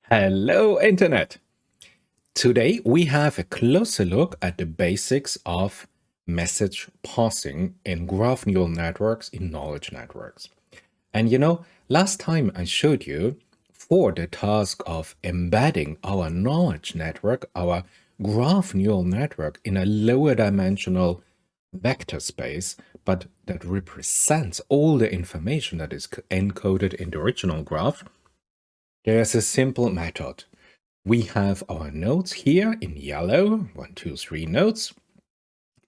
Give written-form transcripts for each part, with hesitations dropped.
Hello, Internet! Today we have a closer look at the basics of message passing in graph neural networks in knowledge networks. And last time I showed you for the task of embedding our knowledge network, our graph neural network in a lower dimensional vector space, but that represents all the information that is encoded in the original graph, there's a simple method. We have our nodes here in yellow, 1, 2, 3 nodes.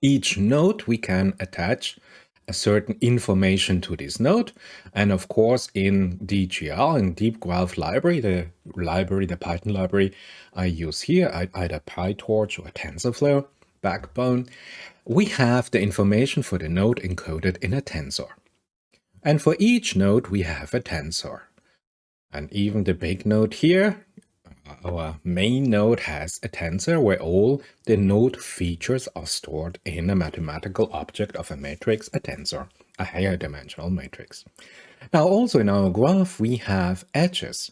Each node we can attach a certain information to this node. And of course, in DGL, in Deep Graph Library, the Python library I use here, either PyTorch or TensorFlow backbone, we have the information for the node encoded in a tensor. And for each node, we have a tensor. And even the big node here, our main node, has a tensor where all the node features are stored in a mathematical object of a matrix, a tensor, a higher dimensional matrix. Now also in our graph we have edges,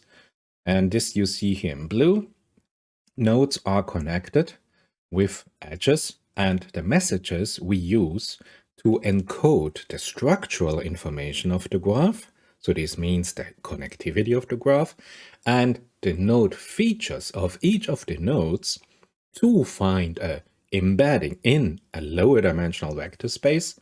and this you see here in blue. Nodes are connected with edges, and the messages we use to encode the structural information of the graph, so this means the connectivity of the graph, and the node features of each of the nodes to find a embedding in a lower dimensional vector space.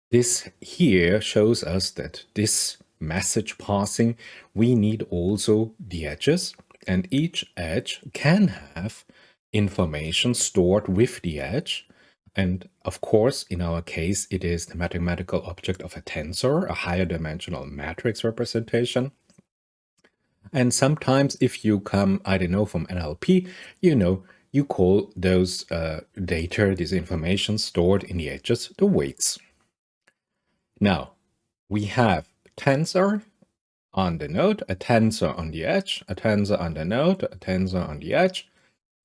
This here shows us that this message passing, we need also the edges, and each edge can have information stored with the edge. And of course, in our case, it is the mathematical object of a tensor, a higher dimensional matrix representation. And sometimes if you come, I don't know, from NLP, you call those data, this information stored in the edges, the weights. Now, we have tensor on the node, a tensor on the edge, a tensor on the node, a tensor on the edge.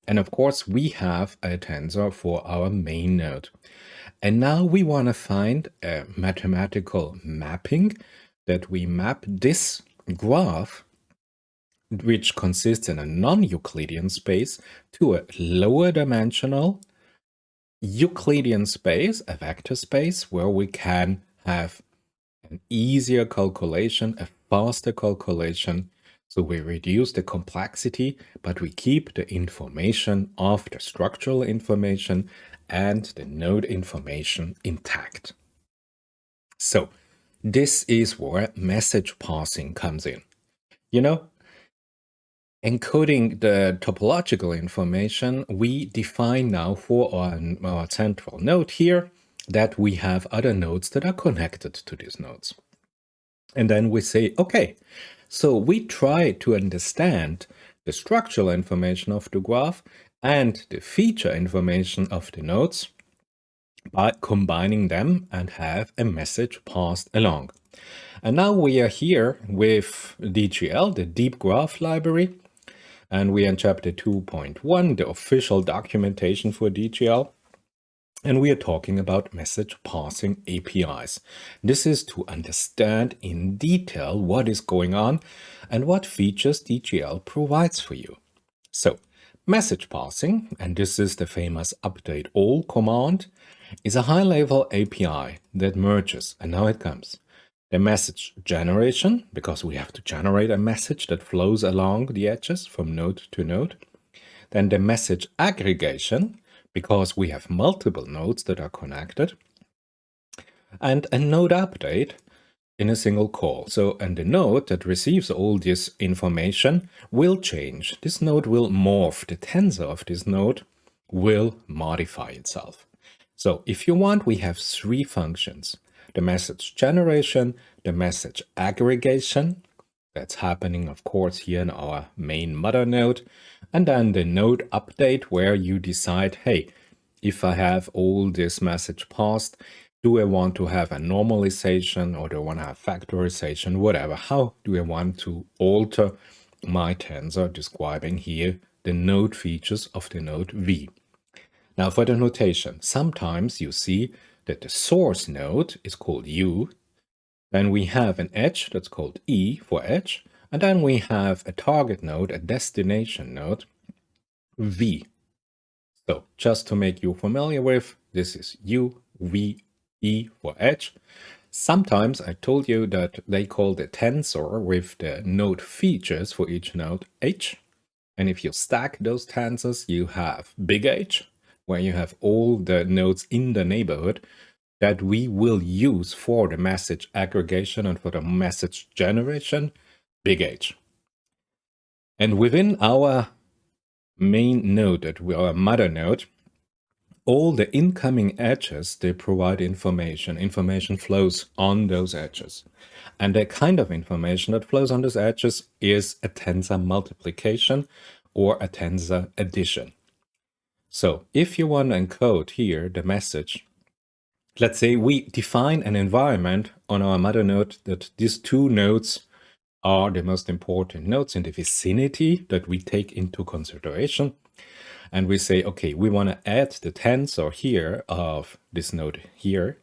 And of course, we have a tensor for our main node. And now we want to find a mathematical mapping that we map this graph, which consists in a non-Euclidean space, to a lower dimensional Euclidean space, a vector space, where we can have an easier calculation, a faster calculation. So we reduce the complexity, but we keep the information of the structural information and the node information intact. So this is where message passing comes in. Encoding the topological information, we define now for our central node here that we have other nodes that are connected to these nodes. And then we say, okay, so we try to understand the structural information of the graph and the feature information of the nodes by combining them and have a message passed along. And now we are here with DGL, the Deep Graph Library, and we are in chapter 2.1, the official documentation for DGL. And we are talking about message passing APIs. This is to understand in detail what is going on and what features DGL provides for you. So, message passing, and this is the famous update all command, is a high-level API that merges, and now it comes, the message generation, because we have to generate a message that flows along the edges from node to node. Then the message aggregation, because we have multiple nodes that are connected, and a node update in a single call. So, and the node that receives all this information will change. This node will morph. The tensor of this node will modify itself. So if you want, we have three functions: the message generation, the message aggregation, that's happening, of course, here in our main mother node, and then the node update, where you decide, hey, if I have all this message passed, do I want to have a normalization, or do I want to have factorization, whatever? How do I want to alter my tensor, describing here the node features of the node V? Now for the notation, sometimes you see that the source node is called U, then we have an edge that's called E for edge, And then we have a target node, a destination node, V. So just to make you familiar with, this is U, V, E for edge. Sometimes I told you that they call the tensor with the node features for each node H. And if you stack those tensors, you have big H, where you have all the nodes in the neighborhood that we will use for the message aggregation and for the message generation, big H. And within our main node, our mother node, all the incoming edges, they provide information. Information flows on those edges. And the kind of information that flows on those edges is a tensor multiplication or a tensor addition. So if you want to encode here the message, let's say we define an environment on our mother node that these two nodes are the most important nodes in the vicinity that we take into consideration. And we say, okay, we want to add the tensor here of this node here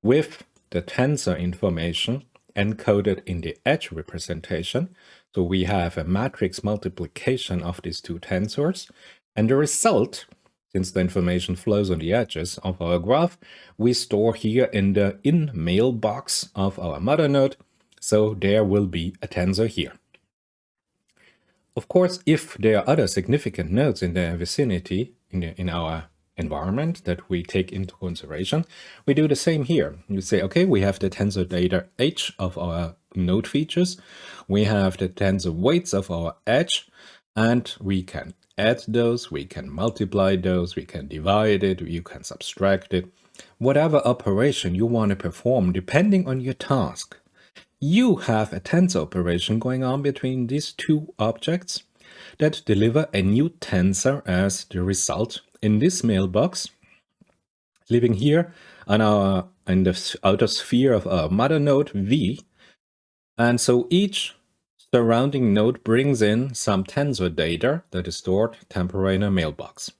with the tensor information encoded in the edge representation. So we have a matrix multiplication of these two tensors. And the result, since the information flows on the edges of our graph, we store here in the in mailbox of our mother node. So there will be a tensor here. Of course, if there are other significant nodes in the vicinity, in our environment that we take into consideration, we do the same here. You say, okay, we have the tensor data H of our node features, we have the tensor weights of our edge, and we can add those, we can multiply those, we can divide it, you can subtract it, whatever operation you want to perform depending on your task. You have a tensor operation going on between these two objects that deliver a new tensor as the result in this mailbox, living here on in the outer sphere of our mother node V. And so each surrounding node brings in some tensor data that is stored temporarily in a mailbox.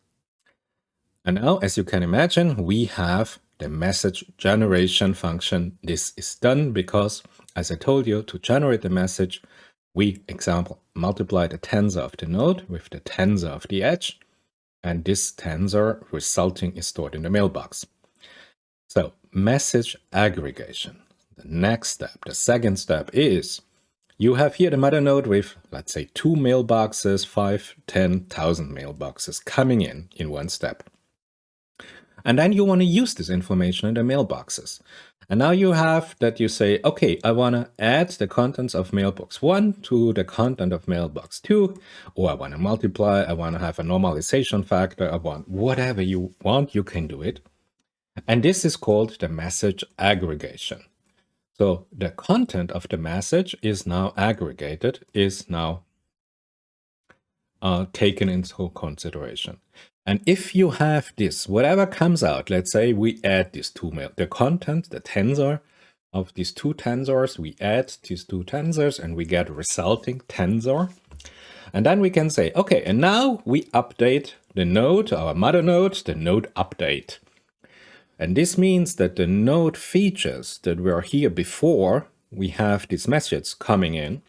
And now, as you can imagine, we have the message generation function. This is done because, as I told you, to generate the message, we, example, multiply the tensor of the node with the tensor of the edge, and this tensor resulting is stored in the mailbox. So, message aggregation. The next step, the second step is, you have here the mother node with, let's say, 2 mailboxes, 5, 10,000 mailboxes coming in one step. And then you want to use this information in the mailboxes. And now you have that you say, okay, I want to add the contents of mailbox 1 to the content of mailbox 2, or I want to multiply, I want to have a normalization factor, I want whatever you want, you can do it. And this is called the message aggregation. So the content of the message is now aggregated, is now taken into consideration. And if you have this, whatever comes out, let's say we add these two, the content, the tensor of these two tensors, we add these two tensors and we get a resulting tensor. And then we can say, okay, and now we update the node, our mother node, the node update. And this means that the node features that were here before we have these messages coming in,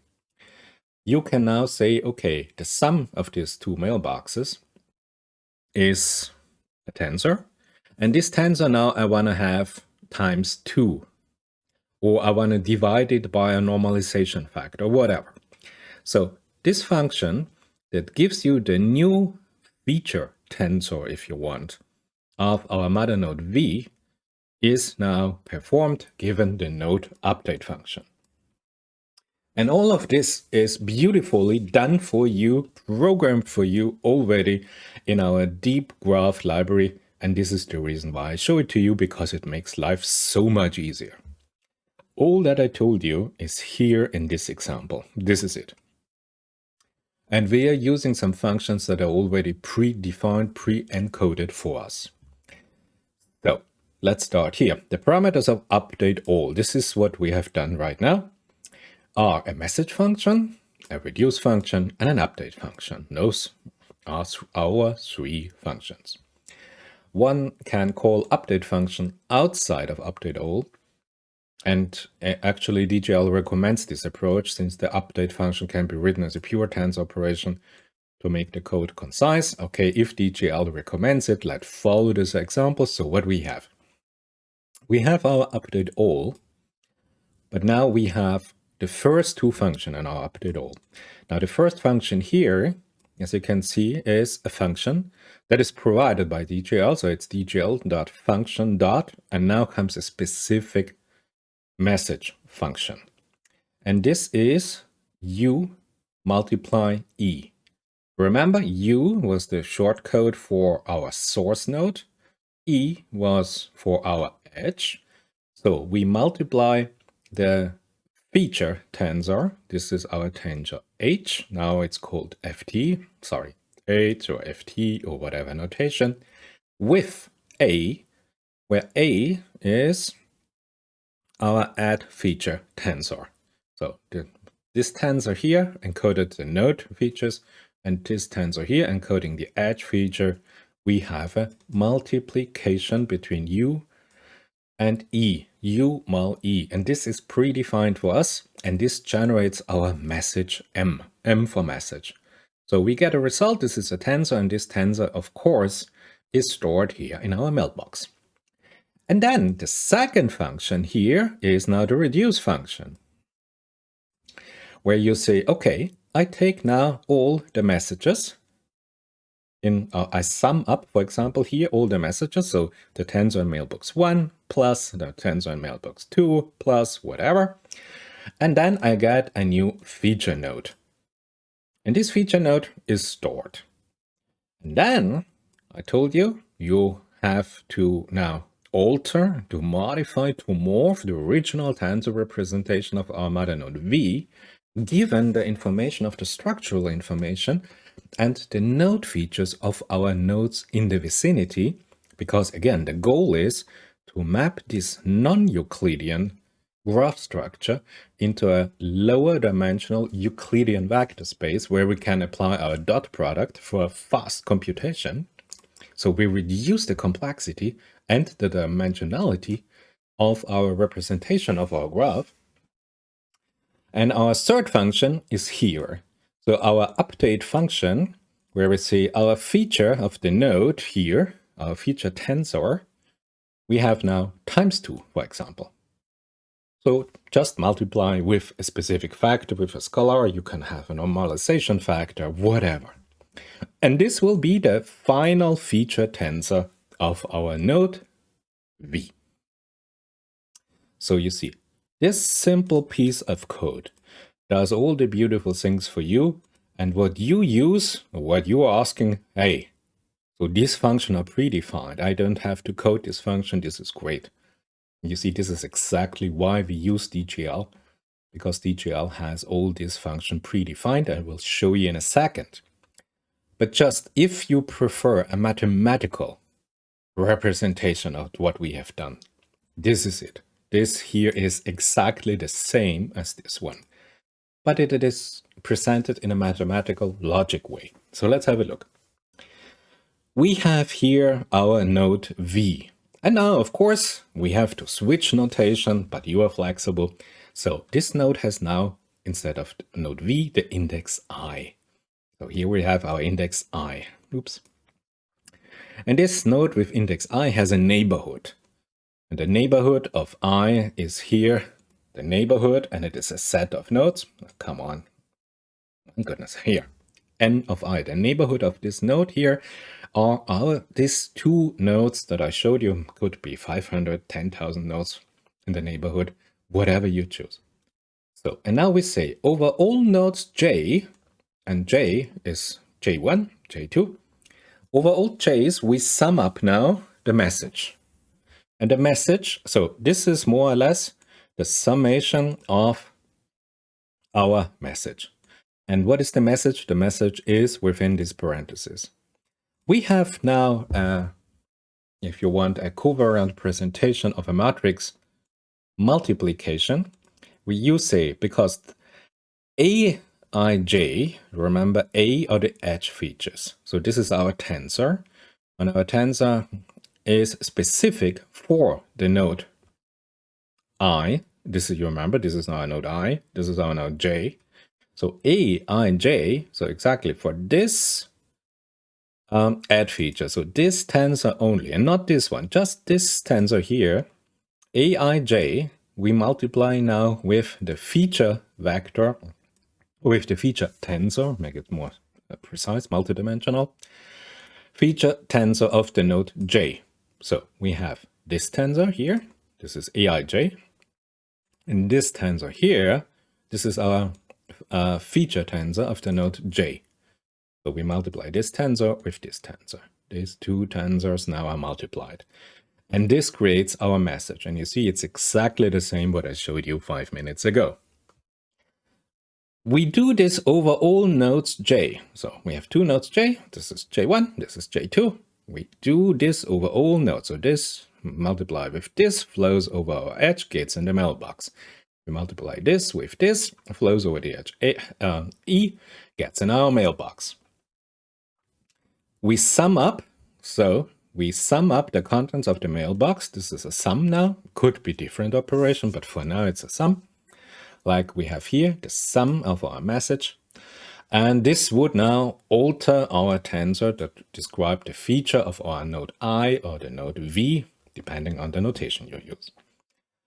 you can now say, okay, the sum of these two mailboxes is a tensor. And this tensor now I want to have times 2. Or I want to divide it by a normalization factor, whatever. So this function that gives you the new feature tensor, if you want, of our mother node V is now performed given the node update function. And all of this is beautifully done for you, programmed for you already in our deep graph library. And this is the reason why I show it to you, because it makes life so much easier. All that I told you is here in this example. This is it. And we are using some functions that are already predefined, pre-encoded for us. So let's start here. The parameters of update all, this is what we have done right now, are a message function, a reduce function, and an update function. Those are our 3 functions. One can call update function outside of update all And actually, DGL recommends this approach since the update function can be written as a pure tensor operation to make the code concise. Okay, if DGL recommends it, let's follow this example. So what we have our update all, but now we have the first two functions in our update all. Now the first function here, as you can see, is a function that is provided by DGL. So it's dgl.function. And now comes a specific message function. And this is u multiply e. Remember, u was the shortcode for our source node. E was for our edge. So we multiply the feature tensor. This is our tensor h. Now it's called ft. Sorry, h or ft or whatever notation. With a, where a is our add feature tensor. So this tensor here encoded the node features, and this tensor here encoding the edge feature. We have a multiplication between u and e, u mul e, and this is predefined for us, and this generates our message m for message. So we get a result. This is a tensor, and this tensor, of course, is stored here in our mailbox. And then the second function here is now the reduce function, where you say, okay, I take now all the messages I sum up, for example, here all the messages. So the tensor in mailbox 1 plus the tensor in mailbox 2 plus whatever. And then I get a new feature node. And this feature node is stored. And then I told you, you have to now alter, to modify, to morph the original tensor representation of our mother node V, given the information of the structural information and the node features of our nodes in the vicinity, because again, the goal is to map this non-Euclidean graph structure into a lower dimensional Euclidean vector space where we can apply our dot product for a fast computation. So we reduce the complexity and the dimensionality of our representation of our graph. And our third function is here. So our update function, where we say our feature of the node here, our feature tensor, we have now times 2, for example. So just multiply with a specific factor, with a scalar. You can have a normalization factor, whatever. And this will be the final feature tensor of our node V. So you see, this simple piece of code does all the beautiful things for you. And what you use, what you are asking, hey, so this function are predefined. I don't have to code this function. This is great. You see, this is exactly why we use DGL, because DGL has all this function predefined. I will show you in a second. But just if you prefer a mathematical representation of what we have done, this is it. This here is exactly the same as this one, but it is presented in a mathematical logic way. So let's have a look. We have here our node V. And now, of course, we have to switch notation, but you are flexible. So this node has now, instead of node V, the index I. So here we have our index I. Oops. And this node with index I has a neighborhood. And the neighborhood of I is here, the neighborhood, and it is a set of nodes. Come on. My goodness, here. N of I. The neighborhood of this node here are these two nodes that I showed you. Could be 500, 10,000 nodes in the neighborhood, whatever you choose. So, and now we say over all nodes J, and J is J1, J2. Over all J's, we sum up now the message. And the message, so this is more or less the summation of our message. And what is the message? The message is within this parenthesis. We have now, if you want, a covariant presentation of a matrix multiplication. We use A because Aij, remember A are the edge features. So this is our tensor, and our tensor is specific for the node I. This is, you remember, this is our node I, this is our node J. So A, I, and J, so exactly for this add feature, so this tensor only, and not this one, just this tensor here, Aij, we multiply now with the feature vector, with the feature tensor, make it more precise, multidimensional, feature tensor of the node J. So we have this tensor here, this is Aij, and this tensor here, this is our feature tensor of the node J. So we multiply this tensor with this tensor. These two tensors now are multiplied. And this creates our message. And you see it's exactly the same what I showed you 5 minutes ago. We do this over all nodes J. So we have two nodes J. This is J1, this is J2. We do this over all nodes. So this multiply with this flows over our edge, gets in the mailbox. We multiply this with this, flows over the edge. E gets in our mailbox. We sum up, so we sum up the contents of the mailbox. This is a sum now, could be different operation, but for now it's a sum. Like we have here, the sum of our message. And this would now alter our tensor that describe the feature of our node I or the node V, depending on the notation you use.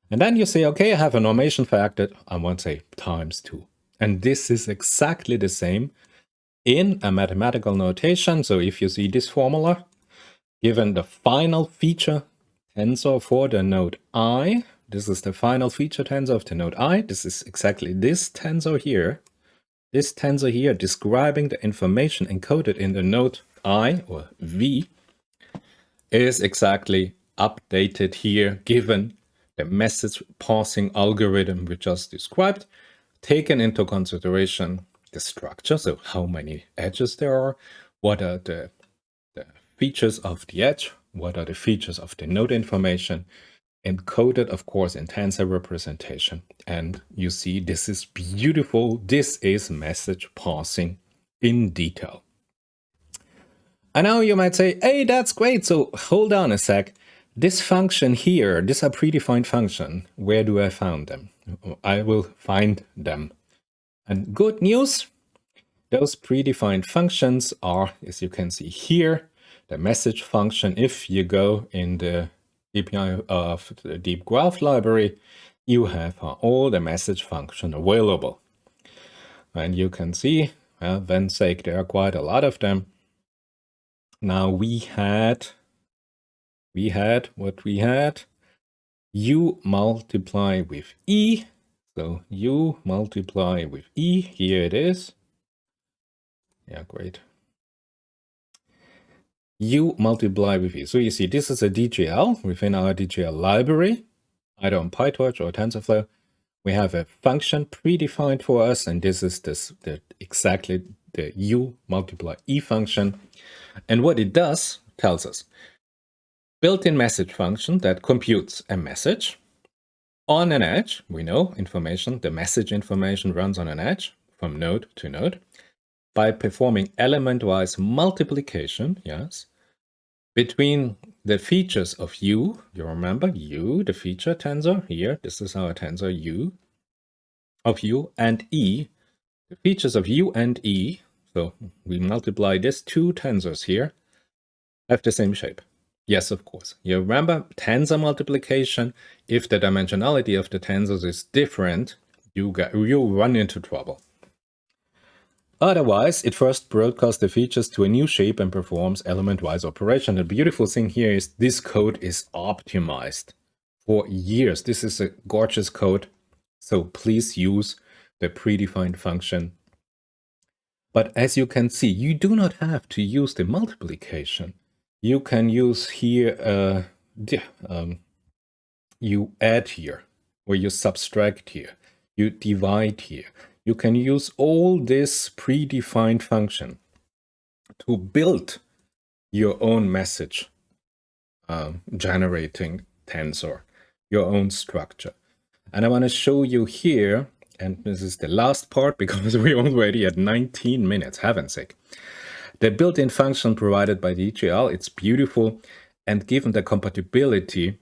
And then you say, okay, I have a normation factor, I want to say times 2. And this is exactly the same in a mathematical notation. So if you see this formula, given the final feature tensor for the node I, this is the final feature tensor of the node I, this is exactly this tensor here describing the information encoded in the node I or V is exactly updated here given the message passing algorithm we just described, taken into consideration the structure, so how many edges there are, what are the features of the edge, what are the features of the node information, encoded, of course, in tensor representation. And you see, this is beautiful. This is message passing in detail. And now you might say, hey, that's great. So hold on a sec. This function here, this are predefined function. Where do I find them? I will find them. And good news, those predefined functions are, as you can see here, the message function. If you go in the API of the Deep Graph library, you have all the message function available. And you can see, well, then's sake, there are quite a lot of them. Now we had what we had. U multiply with E. So U multiply with E, here it is. Yeah, great. U multiply with E. So you see, this is a DGL within our DGL library, either on PyTorch or TensorFlow. We have a function predefined for us, and this is exactly the U multiply E function. And what it does tells us built-in message function that computes a message on an edge. We know information, the message information runs on an edge from node to node by performing element-wise multiplication, yes, between the features of U, you remember U, the feature tensor here, this is our tensor U, of U, and E, the features of U and E, so we multiply these two tensors here, have the same shape. Yes, of course. You remember tensor multiplication, if the dimensionality of the tensors is different, you run into trouble. Otherwise, it first broadcasts the features to a new shape and performs element-wise operation. The beautiful thing here is this code is optimized for years. This is a gorgeous code, so please use the predefined function. But as you can see, you do not have to use the multiplication. You can use here, you add here, or you subtract here, you divide here. You can use all this predefined function to build your own message generating tensor, your own structure. And I want to show you here, and this is the last part because we're already at 19 minutes, heaven's sake. The built-in function provided by DGL, it's beautiful, and given the compatibility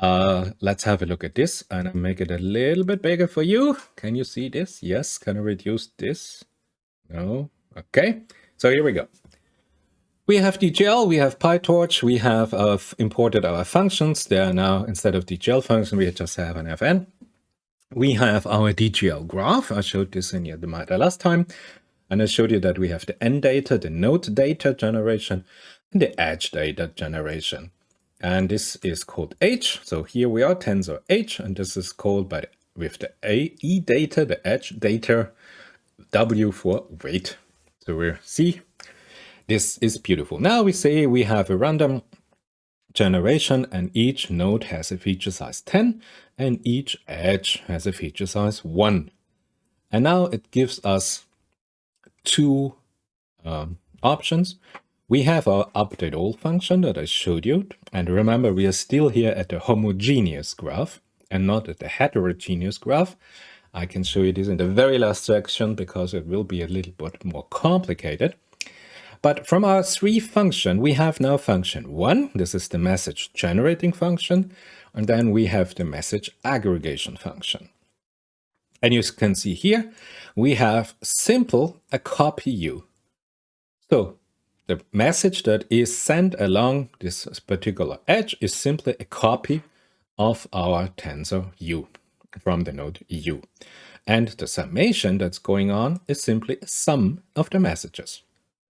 Let's have a look at this, and I'll make it a little bit bigger for you. Can you see this? Yes. Can I reduce this? No. Okay. So here we go. We have DGL, we have PyTorch, we have imported our functions. They are now, instead of DGL function, we just have an FN. We have our DGL graph. I showed this in the last time. And I showed you that we have the end data, the node data generation, and the edge data generation. And this is called H. So here we are, tensor H, and this is called with the E data, the edge data, W for weight. So we see this is beautiful. Now we say we have a random generation, and each node has a feature size 10, and each edge has a feature size 1. And now it gives us two options. We have our update all function that I showed you. And remember, we are still here at the homogeneous graph and not at the heterogeneous graph. I can show you this in the very last section because it will be a little bit more complicated. But from our three function, we have now function 1. This is the message generating function. And then we have the message aggregation function. And you can see here, we have simple a copy U. So the message that is sent along this particular edge is simply a copy of our tensor U from the node U. And the summation that's going on is simply a sum of the messages.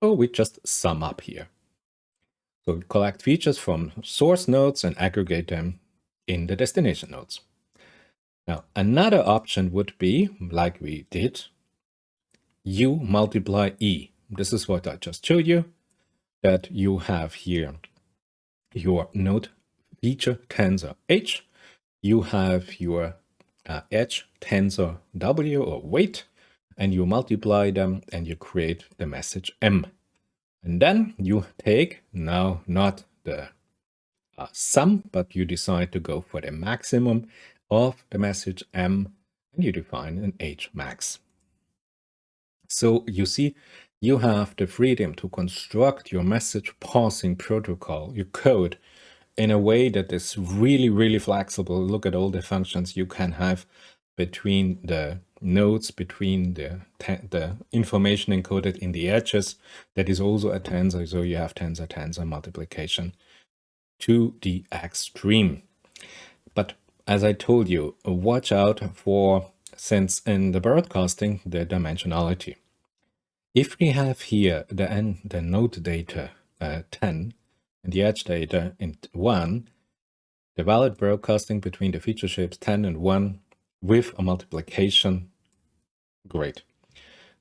So we just sum up here. So we collect features from source nodes and aggregate them in the destination nodes. Now, another option would be, like we did, U multiply E. This is what I just showed you, that you have here your node feature tensor H, you have your edge tensor W or weight, and you multiply them and you create the message M. And then you take now not the sum, but you decide to go for the maximum of the message M, and you define an H max. So you see, you have the freedom to construct your message passing protocol, your code, in a way that is really, really flexible. Look at all the functions you can have between the nodes, between the information encoded in the edges. That is also a tensor, so you have tensor multiplication to the extreme. But as I told you, watch out for, since in the broadcasting, the dimensionality. If we have here the node data 10 and the edge data in 1, the valid broadcasting between the feature shapes 10 and 1 with a multiplication, great.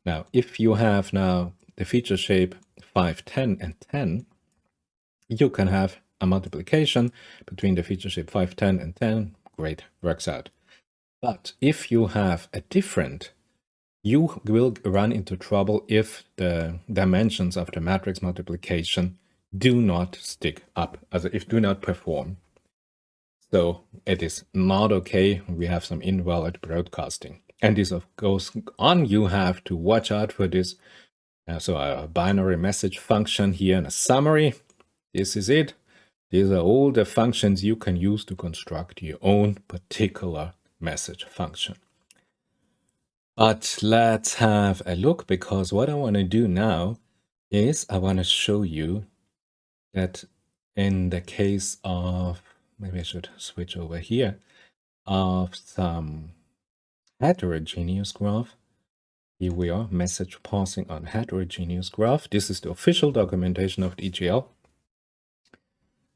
Now, if you have now the feature shape 5, 10, and 10, you can have a multiplication between the feature shape 5, 10, and 10, great, works out. But if you have a different, you will run into trouble if the dimensions of the matrix multiplication do not stick up, if do not perform. So it is not okay. We have some invalid broadcasting. And this goes on. You have to watch out for this. So a binary message function here in a summary. This is it. These are all the functions you can use to construct your own particular message function. But let's have a look, because what I want to do now is I want to show you that in the case of, maybe I should switch over here, of some heterogeneous graph. Here we are, message passing on heterogeneous graph. This is the official documentation of DGL.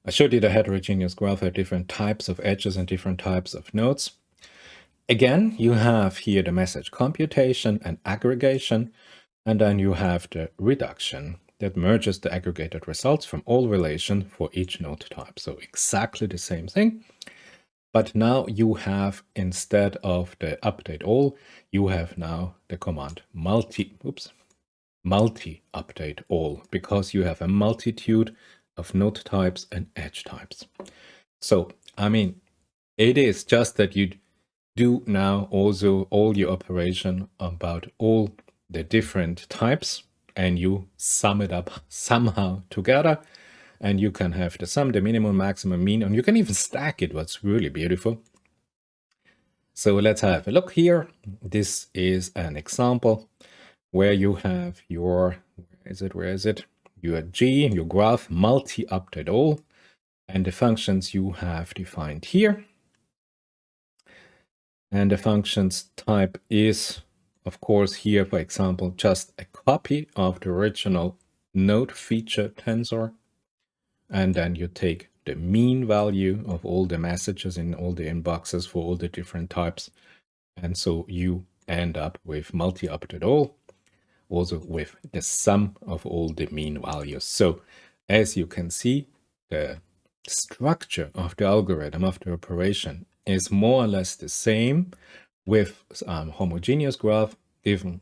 I showed you the heterogeneous graph had different types of edges and different types of nodes. Again, you have here the message computation and aggregation, and then you have the reduction that merges the aggregated results from all relation for each node type. So exactly the same thing. But now you have, instead of the update all, you have now the command multi update all, because you have a multitude of node types and edge types. So, I mean, it is just that you do now also all your operation about all the different types, and you sum it up somehow together. and you can have the sum, the minimum, maximum, mean, and you can even stack it, what's really beautiful. So let's have a look here. This is an example where you have your, where is it? Your G, your graph, multi-update all, and the functions you have defined here. And the functions type is, of course, here, for example, just a copy of the original node feature tensor. And then you take the mean value of all the messages in all the inboxes for all the different types. And so you end up with multi-update all, also with the sum of all the mean values. So as you can see, the structure of the algorithm of the operation is more or less the same with homogeneous graph, given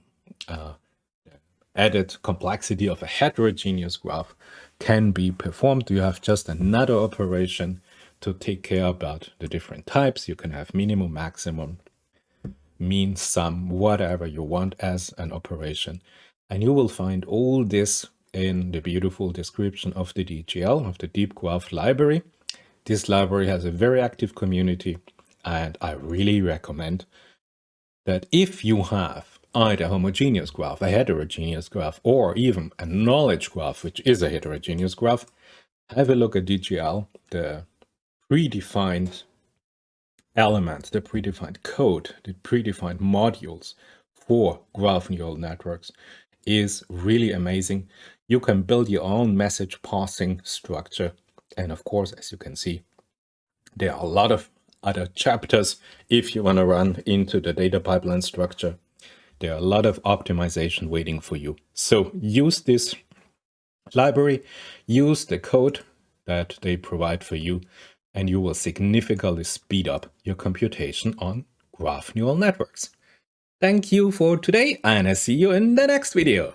added complexity of a heterogeneous graph can be performed. You have just another operation to take care about the different types. You can have minimum, maximum, mean, sum, whatever you want as an operation. And you will find all this in the beautiful description of the DGL, of the Deep Graph library. This library has a very active community, and I really recommend that if you have either a homogeneous graph, a heterogeneous graph, or even a knowledge graph, which is a heterogeneous graph, have a look at DGL, the predefined elements, the predefined code, the predefined modules for graph neural networks is really amazing. You can build your own message passing structure. And of course, as you can see, there are a lot of other chapters if you want to run into the data pipeline structure. There are a lot of optimization waiting for you. So use this library, use the code that they provide for you, and you will significantly speed up your computation on graph neural networks. Thank you for today, and I see you in the next video.